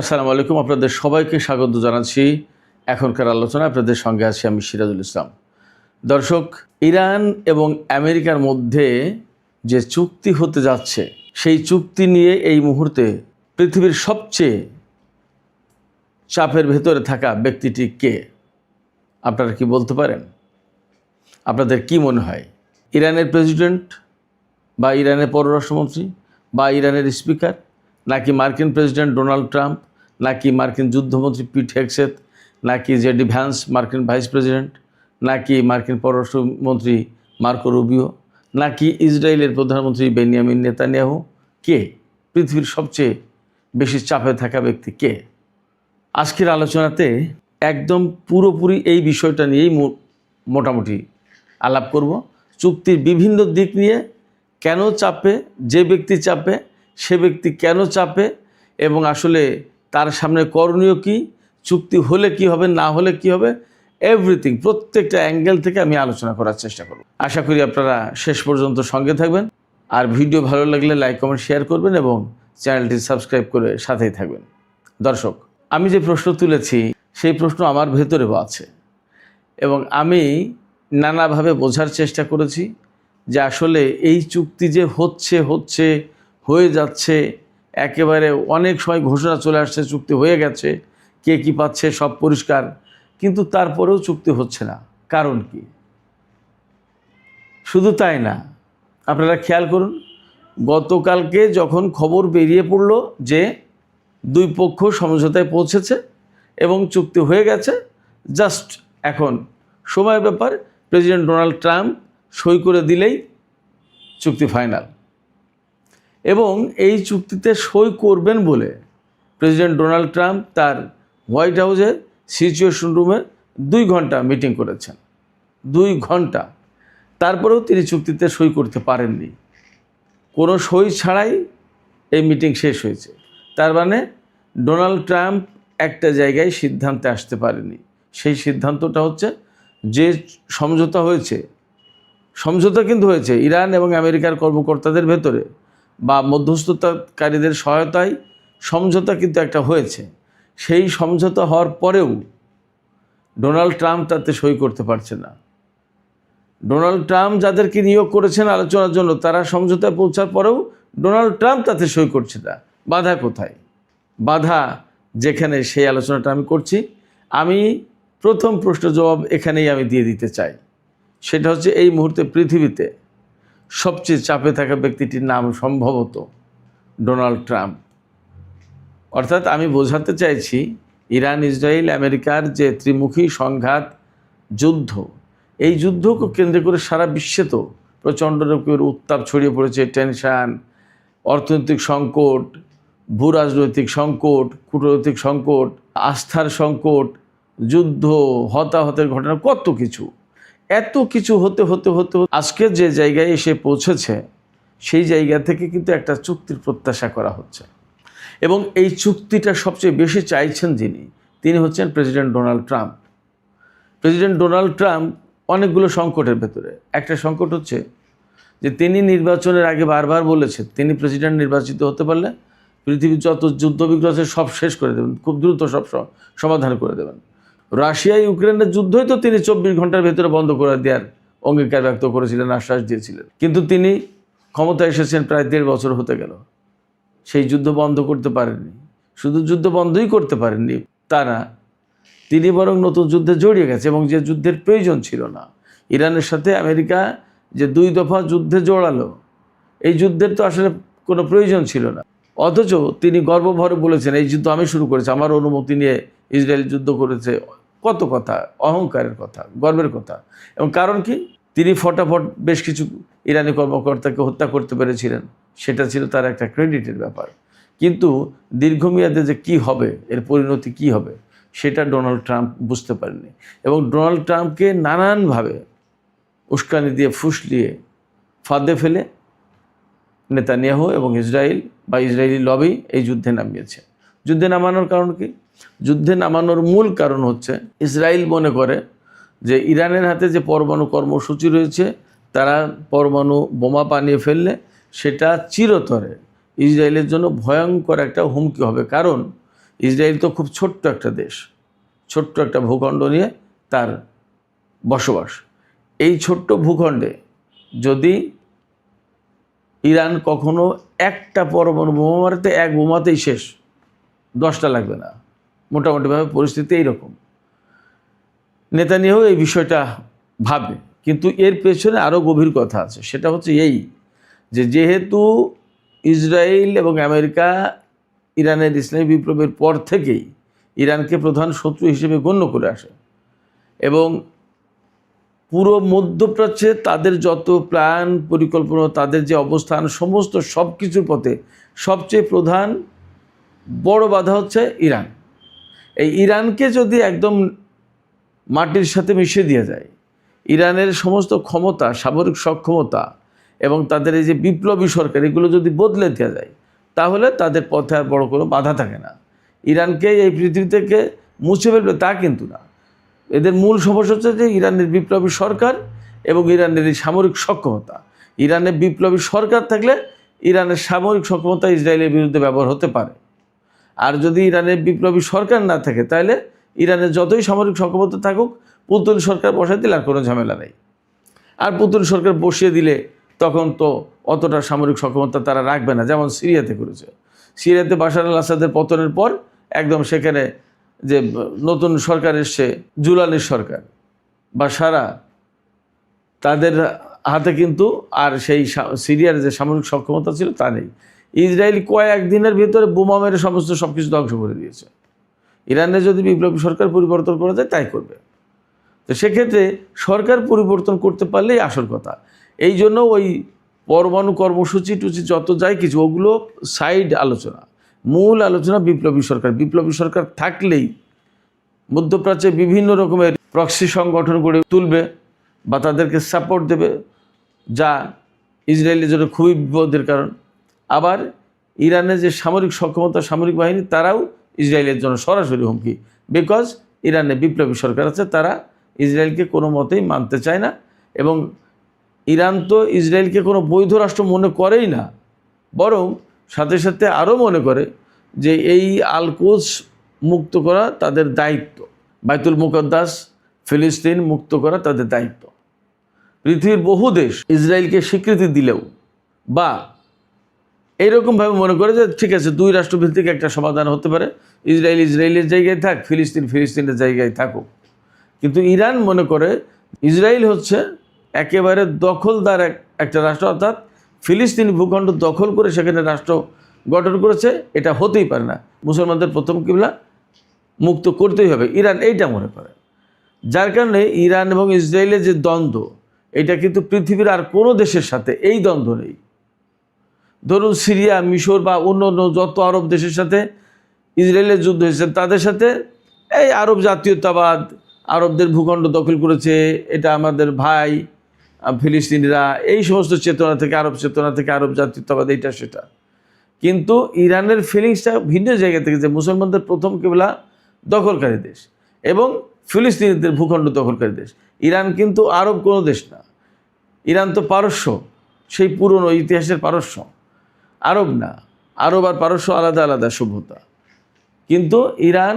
আসসালামু আলাইকুম, আপনাদের সবাইকে স্বাগত জানাচ্ছি। এখনকার আলোচনা আপনাদের সঙ্গে আছি আমি সিরাজুল ইসলাম। দর্শক, ইরান এবং আমেরিকার মধ্যে যে চুক্তি হতে যাচ্ছে সেই চুক্তি নিয়ে এই মুহূর্তে পৃথিবীর সবচেয়ে চাপের ভেতরে থাকা ব্যক্তিটি কে? আপনারা কি বলতে পারেন? আপনাদের কি মনে হয়? ইরানের প্রেসিডেন্ট বা ইরানের পররাষ্ট্রমন্ত্রী বা ইরানের স্পিকার, নাকি মার্কিন প্রেসিডেন্ট ডোনাল্ড ট্রাম্প, নাকি মার্কিন যুদ্ধমন্ত্রী পিট হেগসেথ, নাকি জেডি ভ্যান্স মার্কিন ভাইস প্রেসিডেন্ট, নাকি মার্কিন পররাষ্ট্রমন্ত্রী মার্কো রুবিও, নাকি ইসরায়েলের প্রধানমন্ত্রী বেনিয়ামিন নেতানিয়াহু? কে পৃথিবীর সবচেয়ে বেশি চাপে থাকা ব্যক্তি কে? আজকের আলোচনাতে একদম পুরোপুরি এই বিষয়টা নিয়েই মোটামুটি আলাপ করব। চুক্তির বিভিন্ন দিক নিয়ে, কেন চাপে, যে ব্যক্তি চাপে সে ব্যক্তি কেন চাপে, এবং আসলে তার সামনে করণীয় কি, চুক্তি হলে কি হবে, না হলে কি হবে, এভরিথিং প্রত্যেকটা অ্যাঙ্গেল থেকে আমি আলোচনা করার চেষ্টা করব। আশা করি আপনারা শেষ পর্যন্ত সঙ্গে থাকবেন। আর ভিডিও ভালো লাগলে লাইক কমেন্ট শেয়ার করবেন এবং চ্যানেলটি সাবস্ক্রাইব করে সাথেই থাকবেন। দর্শক, আমি যে প্রশ্ন তুলেছি সেই প্রশ্ন আমার ভেতরেও আছে এবং আমি নানাভাবে বোঝার চেষ্টা করেছি যে আসলে এই চুক্তি যে হয়ে যাচ্ছে, একেবারে অনেক সময় ঘোষণা চলে আসছে চুক্তি হয়ে গেছে, কে কী পাচ্ছে সব পরিষ্কার, কিন্তু তারপরেও চুক্তি হচ্ছে না। কারণ কি? শুধু তাই না, আপনারা খেয়াল করুন, গতকালকে যখন খবর বেরিয়ে পড়ল যে দুই পক্ষ সমঝোতায় পৌঁছেছে এবং চুক্তি হয়ে গেছে, জাস্ট এখন সময়ের ব্যাপার, প্রেসিডেন্ট ডোনাল্ড ট্রাম্প সই করে দিলেই চুক্তি ফাইনাল। এবং এই চুক্তিতে সই করবেন বলে প্রেসিডেন্ট ডোনাল্ড ট্রাম্প তার হোয়াইট হাউসের সিচুয়েশন রুমে 2 ঘন্টা মিটিং করেছেন। 2 ঘন্টা। তারপরেও তিনি চুক্তিতে সই করতে পারেননি। কোনো সই ছাড়াই এই মিটিং শেষ হয়েছে। তার মানে ডোনাল্ড ট্রাম্প একটা জায়গায় সিদ্ধান্তে আসতে পারেনি। সেই সিদ্ধান্তটা হচ্ছে, যে সমঝোতা কিন্তু হয়েছে ইরান এবং আমেরিকার কর্মকর্তাদের ভেতরে বা মধ্যস্থতাকারীদের সহায়তায় সমঝোতা কিন্তু একটা হয়েছে। সেই সমঝোতা হওয়ার পরেও ডোনাল্ড ট্রাম্প তাতে সই করতে পারছে না। ডোনাল্ড ট্রাম্প যাদেরকে নিয়োগ করেছেন আলোচনার জন্য, তারা সমঝোতায় পৌঁছার পরেও ডোনাল্ড ট্রাম্প তাতে সই করছে না। বাধা কোথায়? বাধা যেখানে, সেই আলোচনাটা আমি করছি। আমি প্রথম প্রশ্ন জবাব এখানেই আমি দিয়ে দিতে চাই। সেটা হচ্ছে, এই মুহূর্তে পৃথিবীতে সবচেয়ে চাপে থাকা ব্যক্তিটির নাম সম্ভবত ডোনাল্ড ট্রাম্প। অর্থাৎ আমি বোঝাতে চাইছি, ইরান, ইসরায়েল, আমেরিকার যে ত্রিমুখী সংঘাত, যুদ্ধ, এই যুদ্ধকে কেন্দ্র করে সারা বিশ্বে তো প্রচণ্ড রকমের উত্তাপ ছড়িয়ে পড়েছে। টেনশান, অর্থনৈতিক সংকট, ভূ রাজনৈতিক সংকট, কূটনৈতিক সংকট, আস্থার সংকট, যুদ্ধ, হতাহতের ঘটনা, কত কিছু। এত কিছু হতে হতে হতে আজকে যে জায়গায় এসে পৌঁছেছে, সেই জায়গা থেকে কিন্তু একটা চুক্তির প্রত্যাশা করা হচ্ছে। এবং এই চুক্তিটা সবচেয়ে বেশি চাইছেন তিনি হচ্ছেন president Donald Trump. President Donald Trump অনেকগুলো সংকটের ভেতরে। একটা সংকট হচ্ছে যে তিনি নির্বাচনের আগে বারবার বলেছেন, তিনি প্রেসিডেন্ট নির্বাচিত হতে পারলে পৃথিবীর যত যুদ্ধবিগ্রহ সব শেষ করে দেবেন, খুব দ্রুত সব সমাধান করে দেবেন। রাশিয়া ইউক্রেনের যুদ্ধই তো তিনি 24 ঘন্টার ভেতরে বন্ধ করে দেওয়ার অঙ্গীকার ব্যক্ত করেছিলেন, আশ্বাস দিয়েছিলেন। কিন্তু তিনি ক্ষমতায় এসেছেন প্রায় 1.5 বছর হতে গেল, সেই যুদ্ধ বন্ধ করতে পারেননি। শুধু যুদ্ধ বন্ধই করতে পারেননি তা না, তিনি বরং নতুন যুদ্ধে জড়িয়ে গেছে, এবং যে যুদ্ধের প্রয়োজন ছিল না। ইরানের সাথে আমেরিকা যে 2 দফা যুদ্ধে জড়ালো, এই যুদ্ধের তো আসলে কোনো প্রয়োজন ছিল না। অথচ তিনি গর্বভরে বলেছেন, এই যুদ্ধ আমি শুরু করেছি, আমার অনুমতি নিয়ে ইসরায়েল যুদ্ধ করেছে। কত কথা, অহংকারের কথা, গর্বের কথা। এবং কারণ কি? তিনি ফটাফট বেশ কিছু ইরানি কর্মকর্তাকে হত্যা করতে পেরেছিলেন, সেটা ছিল তার একটা ক্রেডিটের ব্যাপার। কিন্তু দীর্ঘমেয়াদে যে কি হবে, এর পরিণতি কি হবে, সেটা ডোনাল্ড ট্রাম্প বুঝতে পারেননি। এবং ডোনাল্ড ট্রাম্পকে নানানভাবে উস্কানি দিয়ে, ফুসলিয়ে, ফাঁদে ফেলে নেতানিয়াহু এবং ইসরায়েল বা ইসরায়েলি লবি এই যুদ্ধে নামিয়েছে। যুদ্ধে নামানোর কারণ কি? যুদ্ধে নামানোর মূল কারণ হচ্ছে, ইসরায়েল মনে করে যে ইরানের হাতে যে পরমাণু কর্মসূচি রয়েছে, তারা পরমাণু বোমা বানিয়ে ফেললে সেটা চিরতরে ইসরায়েলের জন্য ভয়ঙ্কর একটা হুমকি হবে। কারণ ইসরায়েল তো খুব ছোট্ট একটা দেশ, ছোট্ট একটা ভূখণ্ড নিয়ে তার বসবাস। এই ছোট্ট ভূখণ্ডে যদি ইরান কখনো একটা পরমাণু বোমা মারতে, এক বোমাতেই শেষ, 10টা লাগবে না। মোটামুটিভাবে পরিস্থিতি এইরকম। নেতানিয়াহু এই বিষয়টা ভাবে, কিন্তু এর পেছনে আরও গভীর কথা আছে। সেটা হচ্ছে এই যে যেহেতু ইসরায়েল এবং আমেরিকা ইরানের ইসলামী বিপ্লবের পর থেকেই ইরানকে প্রধান শত্রু হিসেবে গণ্য করে আসে এবং পুরো মধ্যপ্রাচ্যে তাদের যত প্ল্যান পরিকল্পনা, তাদের যে অবস্থান, সমস্ত সব কিছুর পথে সবচেয়ে প্রধান বড় বাধা হচ্ছে ইরান। এই ইরানকে যদি একদম মাটির সাথে মিশিয়ে দেওয়া যায়, ইরানের সমস্ত ক্ষমতা, সামরিক সক্ষমতা এবং তাদের এই যে বিপ্লবী সরকার, এগুলো যদি বদলে দেওয়া যায়, তাহলে তাদের পথে আর বড় কোনো বাধা থাকে না। ইরানকে এই পৃথিবী থেকে মুছে ফেলবে তা কিন্তু না। এদের মূল সমস্যা হচ্ছে যে ইরানের বিপ্লবী সরকার এবং ইরানের এই সামরিক সক্ষমতা। ইরানের বিপ্লবী সরকার থাকলে ইরানের সামরিক সক্ষমতা ইসরায়েলের বিরুদ্ধে ব্যবহার হতে পারে। আর যদি ইরানের বিপ্লবী সরকার না থাকে, তাহলে ইরানের যতই সামরিক সক্ষমতা থাকুক, পুতুল সরকার বসায় দিলে আর কোনো ঝামেলা নেই। আর পুতুল সরকার বসিয়ে দিলে তখন তো অতটা সামরিক সক্ষমতা তারা রাখবে না, যেমন সিরিয়াতে করেছে। সিরিয়াতে বাশার আল আসাদের পতনের পর একদম সেখানে যে নতুন সরকার এসছে, জুলানির সরকার বা সারা, তাদের হাতে কিন্তু আর সেই সিরিয়ার যে সামরিক সক্ষমতা ছিল তা নেই। ইসরায়েল কয়েকদিনের ভিতরে বোমা মেরে সমস্ত সব কিছু ধ্বংস করে দিয়েছে। ইরানে যদি বিপ্লবী সরকার পরিবর্তন করা যায় তাই করবে। তো সেক্ষেত্রে সরকার পরিবর্তন করতে পারলেই আসল কথা। এই জন্য ওই পরমাণু কর্মসূচি টুচি যত যায় কিছু, ওগুলো সাইড আলোচনা। মূল আলোচনা বিপ্লবী সরকার। বিপ্লবী সরকার থাকলেই মধ্যপ্রাচ্যে বিভিন্ন রকমের প্রক্সি সংগঠন গড়ে তুলবে বা তাদেরকে সাপোর্ট দেবে, যা ইসরায়েলের জন্য খুবই বিপদের কারণ। আবার ইরানের যে সামরিক সক্ষমতা, সামরিক বাহিনী, তারাও ইসরায়েলের জন্য সরাসরি হুমকি। বিকজ ইরানে বিপ্লবী সরকার আছে, তারা ইসরায়েলকে কোনো মতেই মানতে চায় না। এবং ইরান তো ইসরায়েলকে কোনো বৈধ রাষ্ট্র মনে করেই না, বরং সাথে সাথে আরও মনে করে যে এই আল-কুদস মুক্ত করা তাদের দায়িত্ব, বাইতুল মুকদ্দাস ফিলিস্তিন মুক্ত করা তাদের দায়িত্ব। পৃথিবীর বহু দেশ ইসরায়েলকে স্বীকৃতি দিলেও বা এইরকমভাবে মনে করে যে ঠিক আছে, 2 রাষ্ট্রভিত্তিক একটা সমাধান হতে পারে, ইসরায়েল ইসরায়েলের জায়গায় থাক, ফিলিস্তিন ফিলিস্তিনের জায়গায় থাকুক। কিন্তু ইরান মনে করে ইসরায়েল হচ্ছে একেবারে দখলদার একটা রাষ্ট্র, অর্থাৎ ফিলিস্তিনি ভূখণ্ড দখল করে সেখানে রাষ্ট্র গঠন করেছে, এটা হতেই পারে না। মুসলমানদের প্রথম কিবলা মুক্ত করতেই হবে, ইরান এইটা মনে করে। যার কারণে ইরান এবং ইসরায়েলের যে দ্বন্দ্ব, এটা কিন্তু পৃথিবীর আর কোনো দেশের সাথে এই দ্বন্দ্ব নেই। ধরুন সিরিয়া, মিশর বা অন্য অন্য যত আরব দেশের সাথে ইসরায়েলের যুদ্ধ হয়েছে, তাদের সাথে এই আরব জাতীয়তাবাদ, আরবদের ভূখণ্ড দখল করেছে, এটা আমাদের ভাই ফিলিস্তিনিরা, এই সমস্ত চেতনা থেকে, আরব চেতনা থেকে আরব জাতীয়তাবাদ, এইটা সেটা। কিন্তু ইরানের ফিলিংসটা ভিন্ন জায়গা থেকে, যে মুসলমানদের প্রথম কিবলা দখলকারী দেশ এবং ফিলিস্তিনিদের ভূখণ্ড দখলকারী দেশ। ইরান কিন্তু আরব কোনো দেশ না, ইরান তো পারস্য, সেই পুরনো ইতিহাসের পারস্য, আরব না। আরব আর পারস্য আলাদা আলাদা সভ্যতা। কিন্তু ইরান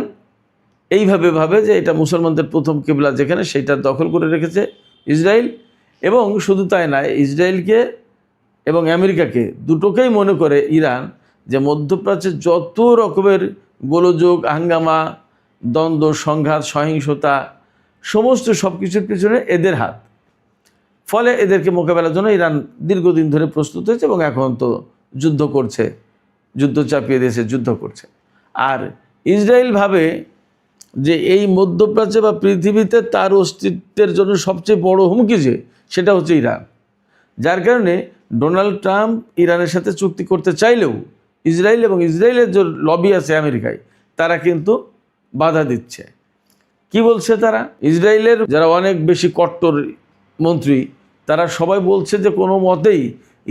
এইভাবে ভাবে যে এটা মুসলমানদের প্রথম কিবলা, যেখানে সেটা দখল করে রেখেছে ইসরায়েল। এবং শুধু তাই নয়, ইসরায়েলকে এবং আমেরিকাকে দুটোকেই মনে করে ইরান যে মধ্যপ্রাচ্যে যত রকমের গোলযোগ, হাঙ্গামা, দ্বন্দ্ব, সংঘাত, সহিংসতা, সমস্ত সব কিছুর পিছনে এদের হাত। ফলে এদেরকে মোকাবেলার জন্য ইরান দীর্ঘদিন ধরে প্রস্তুত হয়েছে এবং এখন তো যুদ্ধ করছে, যুদ্ধ চাপিয়ে দিয়েছে, যুদ্ধ করছে। আর ইসরায়েল ভাবে যে এই মধ্যপ্রাচ্যে বা পৃথিবীতে তার অস্তিত্বের জন্য সবচেয়ে বড় হুমকি যে, সেটা হচ্ছে ইরান। যার কারণে ডোনাল্ড ট্রাম্প ইরানের সাথে চুক্তি করতে চাইলেও ইসরায়েল এবং ইসরায়েলের যে লবি আছে আমেরিকায়, তারা কিন্তু বাধা দিচ্ছে। কি বলছে তারা? ইসরায়েলের যারা অনেক বেশি কট্টর মন্ত্রী, তারা সবাই বলছে যে কোনো মতেই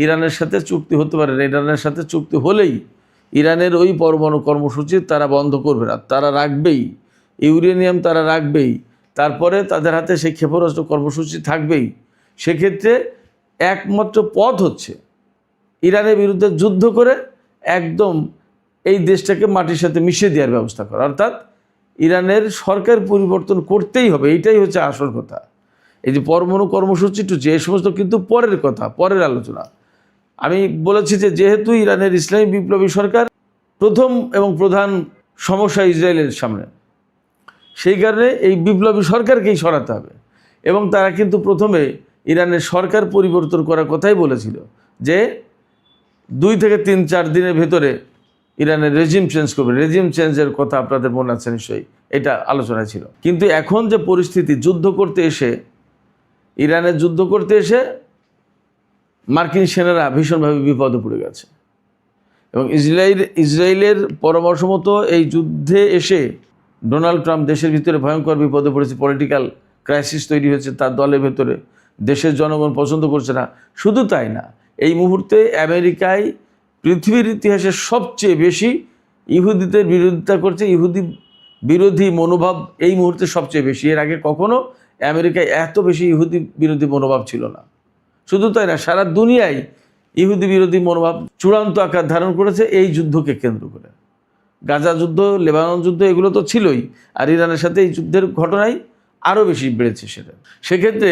ইরানের সাথে চুক্তি হতে পারে না। ইরানের সাথে চুক্তি হলেই ইরানের ওই পরমাণু কর্মসূচি তারা বন্ধ করবে না, তারা রাখবেই, ইউরেনিয়াম তারা রাখবেই, তারপরে তাদের হাতে সেই ক্ষেপণাস্ত্র কর্মসূচি থাকবেই। সেক্ষেত্রে একমাত্র পথ হচ্ছে ইরানের বিরুদ্ধে যুদ্ধ করে একদম এই দেশটাকে মাটির সাথে মিশিয়ে দেওয়ার ব্যবস্থা করা, অর্থাৎ ইরানের সরকার পরিবর্তন করতেই হবে। এইটাই হচ্ছে আসল কথা। এই যে পরমাণু কর্মসূচি টুচি এই সমস্ত কিন্তু পরের কথা, পরের আলোচনা। আমি বলেছি যে যেহেতু ইরানের ইসলামী বিপ্লবী সরকার প্রথম এবং প্রধান সমস্যা ইসরায়েলের সামনে, সেই কারণে এই বিপ্লবী সরকারকেই সরাতে হবে। এবং তারা কিন্তু প্রথমে ইরানের সরকার পরিবর্তন করার কথাই বলেছিল যে 2 থেকে 3-4 দিনের ভেতরে ইরানের রেজিম চেঞ্জ করবে। রেজিম চেঞ্জের কথা আপনাদের মনে আছে নিশ্চয়ই, এটা আলোচনা ছিল। কিন্তু এখন যে পরিস্থিতি, যুদ্ধ করতে এসে ইরানের যুদ্ধ করতে এসে মার্কিন সেনারা ভীষণভাবে বিপদে পড়ে গেছে এবং ইসরায়েলের পরামর্শ মতো এই যুদ্ধে এসে ডোনাল্ড ট্রাম্প দেশের ভিতরে ভয়ঙ্কর বিপদে পড়েছে। পলিটিক্যাল ক্রাইসিস তৈরি হয়েছে তার দলের ভেতরে, দেশের জনগণ পছন্দ করছে না। শুধু তাই না, এই মুহূর্তে আমেরিকায় পৃথিবীর ইতিহাসে সবচেয়ে বেশি ইহুদিদের বিরোধিতা করছে। ইহুদি বিরোধী মনোভাব এই মুহূর্তে সবচেয়ে বেশি। এর আগে কখনো আমেরিকায় এত বেশি ইহুদি বিরোধী মনোভাব ছিল না। শুধু তাই না, সারা দুনিয়ায় ইহুদি বিরোধী মনোভাব চূড়ান্ত আকার ধারণ করেছে এই যুদ্ধকে কেন্দ্র করে। গাজা যুদ্ধ, লেবানন যুদ্ধ এগুলো তো ছিলই, আর ইরানের সাথে এই যুদ্ধের ঘটনাই আরও বেশি বেড়েছে সেটা। সেক্ষেত্রে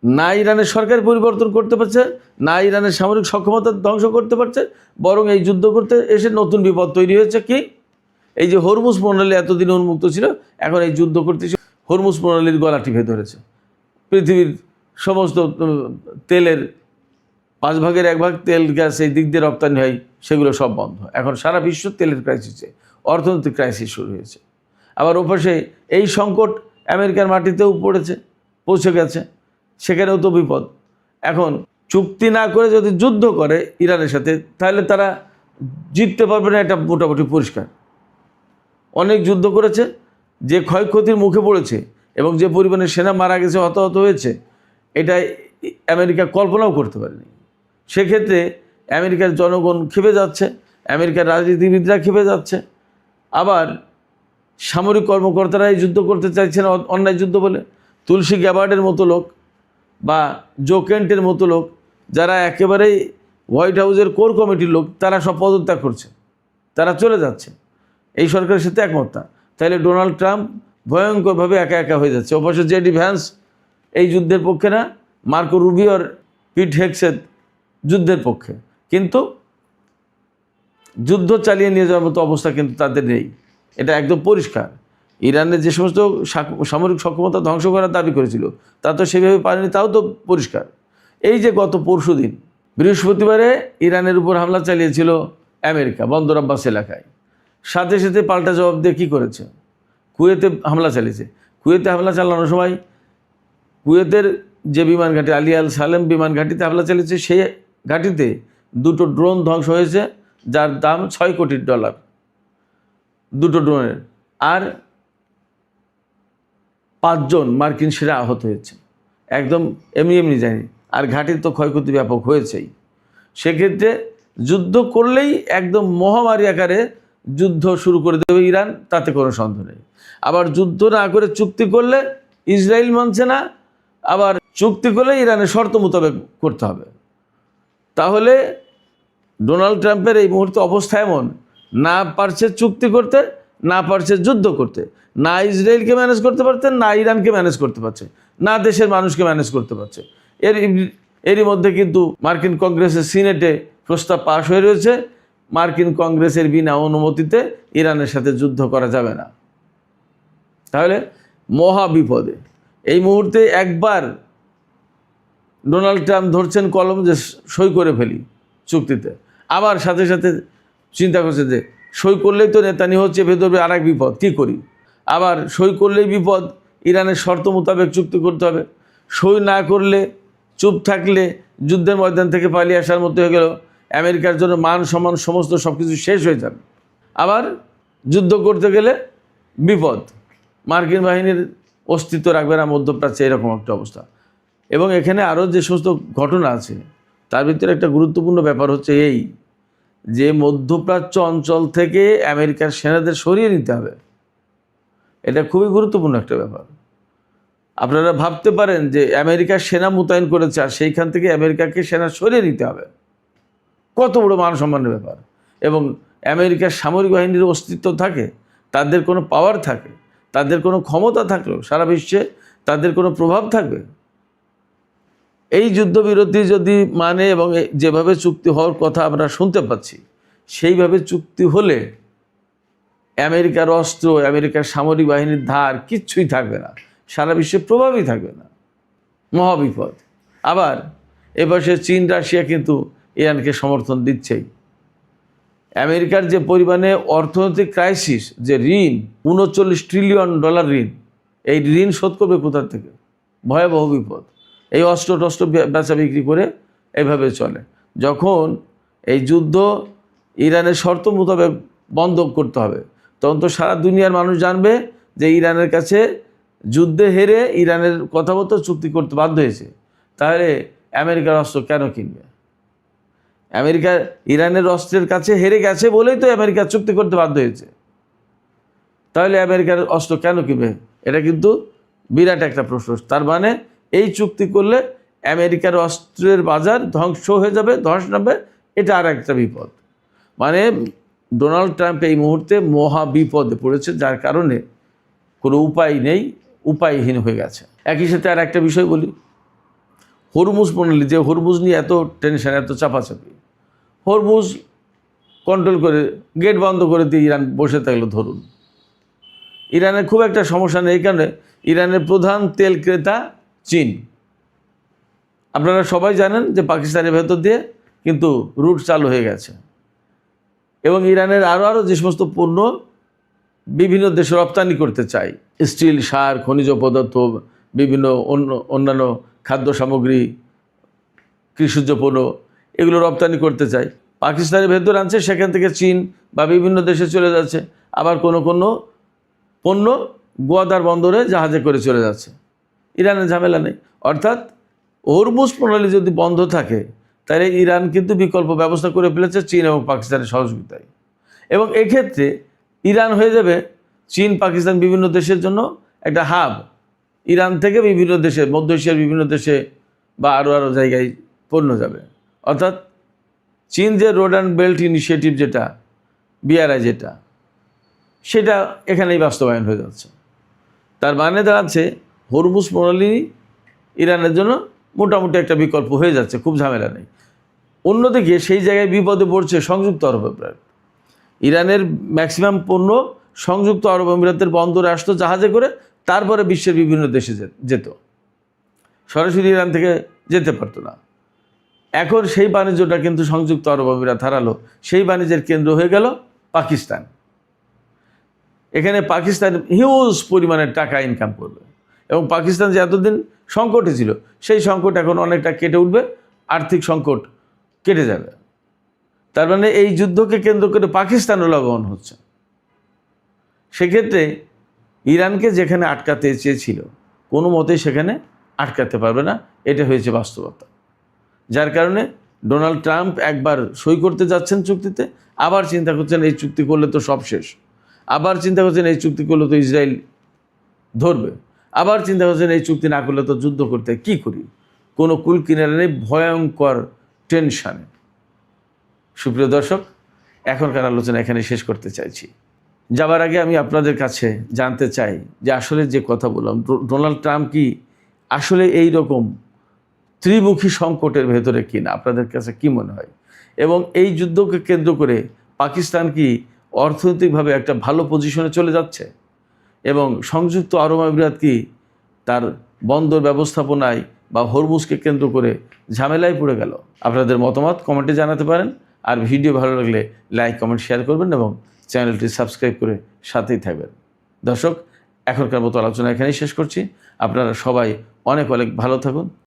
না ইরানের সরকার পরিবর্তন করতে পারছে, না ইরানের সামরিক সক্ষমতা ধ্বংস করতে পারছে, বরং এই যুদ্ধ করতে এসে নতুন বিপদ তৈরি হয়েছে। কি? এই যে হরমুজ প্রণালী এতদিন উন্মুক্ত ছিল, এখন এই যুদ্ধ করতে হরমুজ প্রণালীর গলা টিপে ধরেছে। পৃথিবীর সমস্ত তেলের 1/5 ভাগ তেল গ্যাস এই দিক দিয়ে রপ্তানি হয়, সেগুলো সব বন্ধ। এখন সারা বিশ্ব তেলের ক্রাইসিসে, অর্থনৈতিক ক্রাইসিস শুরু হয়েছে। আবার ওপাশে এই সংকট আমেরিকার মাটিতেও পৌঁছে গেছে, সেখানেও তো বিপদ। এখন চুক্তি না করে যদি যুদ্ধ করে ইরানের সাথে, তাহলে তারা জিততে পারবে না, এটা মোটামুটি পরিষ্কার। অনেক যুদ্ধ করেছে, যে ক্ষয়ক্ষতির মুখে পড়েছে এবং যে পরিমাণে সেনা মারা গেছে, হতাহত হয়েছে, এটা আমেরিকা কল্পনাও করতে পারেনি। সেক্ষেত্রে আমেরিকার জনগণ ক্ষেপে যাচ্ছে, আমেরিকার রাজনীতিবিদরা ক্ষেপে যাচ্ছে। আবার সামরিক কর্মকর্তারা এই যুদ্ধ করতে চাইছেন অন্যায় যুদ্ধ বলে। তুলসী গ্যাবার্ডের মতো লোক বা জো কেন্টের মতো লোক, যারা একেবারেই হোয়াইট হাউসের কোর কমিটির লোক, তারা সব পদত্যাগ করছে, তারা চলে যাচ্ছে, এই সরকারের সাথে একমত না। তাহলে ডোনাল্ড ট্রাম্প ভয়ঙ্করভাবে একা একা হয়ে যাচ্ছে। অবশ্য জেডি ভ্যান্স এই যুদ্ধের পক্ষে না, মার্কো রুবিওর পিট হেগসেথ যুদ্ধের পক্ষে, কিন্তু যুদ্ধ চালিয়ে নিয়ে যাওয়ার মতো অবস্থা কিন্তু তাদের নেই। এটা একদম পরিষ্কার। ইরানের যে সমস্ত সামরিক সক্ষমতা ধ্বংস করার দাবি করেছিল, তা তো সেভাবে পারেনি, তাও তো পরিষ্কার। এই যে গত পরশুদিন বৃহস্পতিবারে ইরানের উপর হামলা চালিয়েছিল আমেরিকা বন্দর আব্বাস এলাকায়, সাথে সাথে পাল্টা জবাব দিয়ে কী করেছে? কুয়েতে হামলা চালিয়েছে। কুয়েতে হামলা চালানোর সময় কুয়েতের যে বিমান ঘাঁটি, আলী আল সালেম বিমান ঘাঁটিতে হামলা চালিয়েছে, সেই ঘাঁটিতে 2টো ড্রোন ধ্বংস হয়েছে, যার দাম $6 কোটি, 2টো ড্রোনের। আর 5 জন মার্কিন সেনা আহত হয়েছে, একদম এমনি যায়নি। আর ঘাঁটির তো ক্ষয়ক্ষতি ব্যাপক হয়েছেই। সেক্ষেত্রে যুদ্ধ করলেই একদম মহামারী আকারে যুদ্ধ শুরু করে দেবে ইরান, তাতে কোনো সন্দেহ নেই। আবার যুদ্ধ না করে চুক্তি করলে ইসরায়েল মানছে না, আবার চুক্তি করলে ইরানের শর্ত মোতাবেক করতে হবে। তাহলে ডোনাল্ড ট্রাম্পের এই মুহূর্তে অবস্থা এমন, না পারছে চুক্তি করতে, না পারছে যুদ্ধ করতে, না ইসরায়েলকে ম্যানেজ করতে পারছে, না ইরানকে ম্যানেজ করতে পারছে, না দেশের মানুষকে ম্যানেজ করতে পারছে। এরই মধ্যে কিন্তু মার্কিন কংগ্রেসের সিনেটে প্রস্তাব পাশ হয়ে রয়েছে, মার্কিন কংগ্রেসের বিনা অনুমতিতে ইরানের সাথে যুদ্ধ করা যাবে না। তাহলে মহা বিপদে এই মুহূর্তে একবার ডোনাল্ড ট্রাম্প ধরছেন কলম যে সই করে ফেলি চুক্তিতে, আবার সাথে সাথে চিন্তা করছে যে সই করলেই তো নেতানিয়াহু চেপে ধরবে, আর এক বিপদ, কী করি? আবার সই করলেই বিপদ, ইরানের শর্ত মোতাবেক চুক্তি করতে হবে। সই না করলে, চুপ থাকলে যুদ্ধের ময়দান থেকে পালিয়ে আসার মতো হয়ে গেল, আমেরিকার জন্য মান সম্মান সমস্ত সব কিছু শেষ হয়ে যাবে। আবার যুদ্ধ করতে গেলে বিপদ, মার্কিন বাহিনীর অস্তিত্ব রাখবে না মধ্যপ্রাচ্যে, এরকম একটা অবস্থা। এবং এখানে আরও যে সমস্ত ঘটনা আছে, তার ভিতরে একটা গুরুত্বপূর্ণ ব্যাপার হচ্ছে এই যে মধ্যপ্রাচ্য অঞ্চল থেকে আমেরিকার সেনাদের সরিয়ে নিতে হবে। এটা খুবই গুরুত্বপূর্ণ একটা ব্যাপার। আপনারা ভাবতে পারেন যে আমেরিকার সেনা মোতায়েন করেছে, আর সেইখান থেকে আমেরিকাকে সেনা সরিয়ে নিতে হবে, কত বড় মান সম্মানের ব্যাপার। এবং আমেরিকার সামরিক বাহিনীর অস্তিত্ব থাকে, তাদের কোনো পাওয়ার থাকে, তাদের কোনো ক্ষমতা থাকলেও সারা বিশ্বে তাদের কোনো প্রভাব থাকবে? এই যুদ্ধবিরতি যদি মানে এবং যেভাবে চুক্তি হওয়ার কথা আমরা শুনতে পাচ্ছি, সেইভাবে চুক্তি হলে আমেরিকার অস্ত্র, আমেরিকার সামরিক বাহিনীর ধার কিচ্ছুই থাকবে না, সারা বিশ্বে প্রভাবই থাকবে না, মহাবিপদ। আবার এপাশে চীন, রাশিয়া কিন্তু ইরানকে সমর্থন দিচ্ছেই। আমেরিকার যে পরিমাণে অর্থনৈতিক ক্রাইসিস, যে ঋণ, $39 ট্রিলিয়ন ঋণ, এই ঋণ শোধ করবে কোথা থেকে? ভয়াবহ বিপদ। এই অস্ত্র বেচা বিক্রি করে এইভাবে চলে। যখন এই যুদ্ধ ইরানের শর্ত মোতাবেক বন্ধ করতে হবে, তখন তো সারা দুনিয়ার মানুষ জানবে যে ইরানের কাছে যুদ্ধে হেরে ইরানের কথামতো চুক্তি করতে বাধ্য হয়েছে। তাহলে আমেরিকার অস্ত্র কেন কিনবে? আমেরিকা ইরানের অস্ত্রের কাছে হেরে গেছে বলেই তো আমেরিকা চুক্তি করতে বাধ্য হয়েছে। তাহলে আমেরিকার অস্ত্র কেন কিনবে? এটা কিন্তু বিরাট একটা প্রশ্ন। তার মানে এই চুক্তি করলে আমেরিকার অস্ত্রের বাজার ধ্বংস হয়ে যাবে, ধস নামবে, এটা আর একটা বিপদ। মানে ডোনাল্ড ট্রাম্প এই মুহূর্তে মহা বিপদে পড়েছে, যার কারণে কোনো উপায় নেই, উপায়হীন হয়ে গেছে। একই সাথে আর একটা বিষয় বলি, হরমুজ প্রণালী, যে হরমুজ নিয়ে এত টেনশন, এত চাপাচাপি, হরমুজ কন্ট্রোল করে গেট বন্ধ করে দিয়ে ইরান বসে থাকলো। ধরুন ইরানের খুব একটা সমস্যা নেই, এই কারণে ইরানের প্রধান তেল ক্রেতা চীন। আপনারা সবাই জানেন যে পাকিস্তানের ভেতর দিয়ে কিন্তু রুট চালু হয়ে গেছে, এবং ইরানের আরও যে সমস্ত পণ্য বিভিন্ন দেশে রপ্তানি করতে চাই, স্টিল, সার, খনিজ পদার্থ, বিভিন্ন অন্যান্য খাদ্য সামগ্রী, কৃষিজ পণ্য, এগুলো রপ্তানি করতে চাই, পাকিস্তানের ভেতর আনছে, সেখান থেকে চীন বা বিভিন্ন দেশে চলে যাচ্ছে। আবার কোনো পণ্য গোয়াদার বন্দরে জাহাজে করে চলে যাচ্ছে, ইরানের ঝামেলা নেই। অর্থাৎ হরমুজ প্রণালী যদি বন্ধ থাকে, তাহলে ইরান কিন্তু বিকল্প ব্যবস্থা করে ফেলেছে চীন এবং পাকিস্তানের সহযোগিতায়, এবং এক্ষেত্রে ইরান হয়ে যাবে চীন, পাকিস্তান, বিভিন্ন দেশের জন্য একটা হাব। ইরান থেকে বিভিন্ন দেশে, মধ্য এশিয়ার বিভিন্ন দেশে বা আরও জায়গায় পণ্য যাবে। অর্থাৎ চীন যে রোড অ্যান্ড বেল্ট ইনিশিয়েটিভ, যেটা BRI, সেটা এখানেই বাস্তবায়ন হয়ে যাচ্ছে। তার মানে দাঁড়াচ্ছে হরমুজ প্রণালী ইরানের জন্য মোটামুটি একটা বিকল্প হয়ে যাচ্ছে, খুব ঝামেলা নেই। অন্যদিকে সেই জায়গায় বিপদে পড়ছে সংযুক্ত আরব আমিরাত। ইরানের ম্যাক্সিমাম পণ্য সংযুক্ত আরব আমিরাতের বন্দরে আসতো জাহাজে করে, তারপরে বিশ্বের বিভিন্ন দেশে যেত, সরাসরি ইরান থেকে যেতে পারতো না। এখন সেই বাণিজ্যটা কিন্তু সংযুক্ত আরব আমিরাত হারালো, সেই বাণিজ্যের কেন্দ্র হয়ে গেল পাকিস্তান। এখানে পাকিস্তান হিউজ পরিমাণের টাকা ইনকাম করবে, এবং পাকিস্তান যে এতদিন সংকটে ছিল, সেই সংকট এখন অনেকটা কেটে উঠবে, আর্থিক সংকট কেটে যাবে। তার মানে এই যুদ্ধকে কেন্দ্র করে পাকিস্তানও লাভবান হচ্ছে। সেক্ষেত্রে ইরানকে যেখানে আটকাতে চেয়েছিল, কোনো মতেই সেখানে আটকাতে পারবে না, এটা হয়েছে বাস্তবতা। যার কারণে ডোনাল্ড ট্রাম্প একবার সই করতে যাচ্ছেন চুক্তিতে, আবার চিন্তা করছেন এই চুক্তি করলে তো সব শেষ, আবার চিন্তা করছেন এই চুক্তি করলে তো ইসরায়েল ধরবে, আবার চিন্তা করছেন এই চুক্তি না করলে তো যুদ্ধ করতে কী করি, কোনো কুল কিনারা নেই, ভয়ঙ্কর টেনশানে। সুপ্রিয় দর্শক, এখনকার আলোচনা এখানে শেষ করতে চাইছি। যাবার আগে আমি আপনাদের কাছে জানতে চাই যে আসলে যে কথা বললাম, ডোনাল্ড ট্রাম্প কি আসলে এই রকম ত্রিমুখী সংকটের ভেতরে কিনা? আপনাদের কাছে কি মনে হয়? এবং এই যুদ্ধকে কেন্দ্র করে পাকিস্তান কি অর্থনৈতিকভাবে একটা ভালো পজিশনে চলে যাচ্ছে, এবং সংযুক্ত আরব আমিরাত কি তার বন্দর ব্যবস্থাপনায় বা হরমুজকে কেন্দ্র করে ঝামেলায় পড়ে গেল? আপনাদের মতামত কমেন্টে জানাতে পারেন, আর ভিডিও ভালো লাগলে লাইক, কমেন্ট, শেয়ার করবেন, এবং চ্যানেলটি সাবস্ক্রাইব করে সাথেই থাকবেন। দর্শক, এখনকার মতো আলোচনা এখানেই শেষ করছি। আপনারা সবাই অনেক ভালো থাকুন।